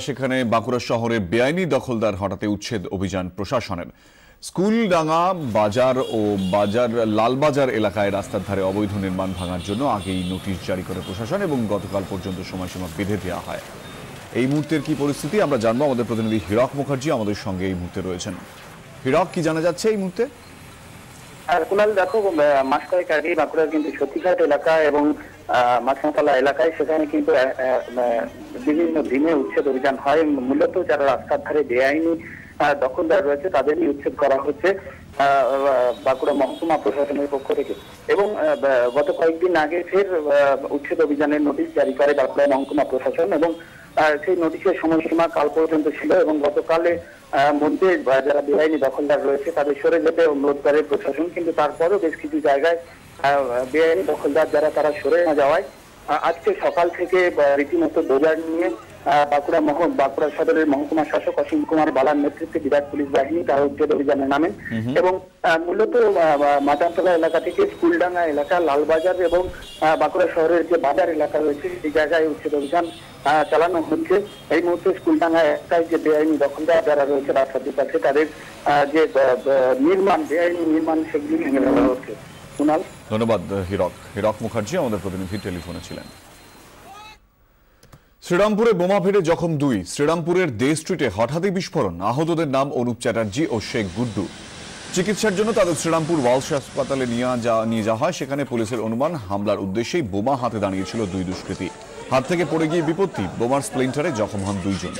সেখানে বাঁকুড়া শহরে বেআইনি দখলদার হটাতে উচ্ছেদ অভিযান প্রশাসনের। স্কুলডাঙ্গা বাজার ও লালবাজার এলাকায় রাস্তার ধারে অবৈধ নির্মাণ ভাঙার জন্য আগেই নোটিশ জারি করে প্রশাসন এবং গতকাল পর্যন্ত সময়সীমা বেঁধে দেওয়া হয়। এই মুহূর্তের কি পরিস্থিতি আমরা জানবো, আমাদের প্রতিনিধি হীরক মুখার্জি আমাদের সঙ্গে এই মুহূর্তে রয়েছেন। হীরক, কি জানা যাচ্ছে এই মুহূর্তে? কুণাল, দেখো, মাস কয়েক আগে বাঁকুড়ার কিন্তু সতীঘাট এলাকা এবং মাছমাতলা এলাকায় সেখানে কিন্তু বিভিন্ন দিনে উচ্ছেদ অভিযান হয়। মূলত যারা রাস্তার ধারে বেআইনি দখলদার রয়েছে তাদেরই উচ্ছেদ করা হচ্ছে বাঁকুড়া মহকুমা প্রশাসনের পক্ষ থেকে। এবং গত কয়েকদিন আগে ফের উচ্ছেদ অভিযানের নোটিশ জারি করে বাঁকুড়া মহকুমা প্রশাসন এবং সেই নোটিশের সময়সীমা কাল পর্যন্ত ছিল এবং গতকালে মধ্যে যারা বেআইনি দখলদার রয়েছে তাদের সরে যেতে অনুরোধ করে প্রশাসন, কিন্তু তারপরেও বেশ কিছু জায়গায় বেআইনি দখলদার যারা তারা সরে না যাওয়ায় আজকে সকাল থেকে রীতিমতো দোজার নিয়ে বাঁকুড়া সদরের মহকুমা শাসক অসীম কুমার বালার নেতৃত্বে বিরাট পুলিশ বাহিনী তারা উচ্ছেদ অভিযানে নামেন এবং মূলত মাচানতলা এলাকা থেকে স্কুলডাঙ্গা এলাকা, লালবাজার এবং বাঁকুড়া শহরের যে বাজার এলাকা রয়েছে সেই জায়গায় উচ্ছেদ অভিযান চালানো হচ্ছে। এই মুহূর্তে স্কুলডাঙ্গা এলাকায় যে বেআইনি দখলদার যারা রয়েছে রাস্তার দুপাশে তাদের যে বেআইনি নির্মাণ সেগুলি ভেঙে ফেলা হচ্ছে। ধন্যবাদ হীরক মুখার্জি আমাদের প্রতিনিধি টেলিফোনে ছিলেন। শ্রীরামপুরে বোমা ফেটে জখম 2। শ্রীরামপুরের দে স্ট্রিটে হঠাৎই বিস্ফোরণ। আহতদের নাম অনুপ চ্যাটার্জি ও শেখ গুড্ডু। চিকিৎসার জন্য তাদের শ্রীরামপুর ওয়ালস হাসপাতালে নিয়ে যাওয়া হয়। সেখানে পুলিশের অনুমান হামলার উদ্দেশ্যেই বোমা হাতে দাঁড়িয়েছিল 2 দুষ্কৃতী। হাত থেকে পড়ে গিয়ে বিপত্তি, বোমার স্প্লিন্টারে জখম হন 2 জন।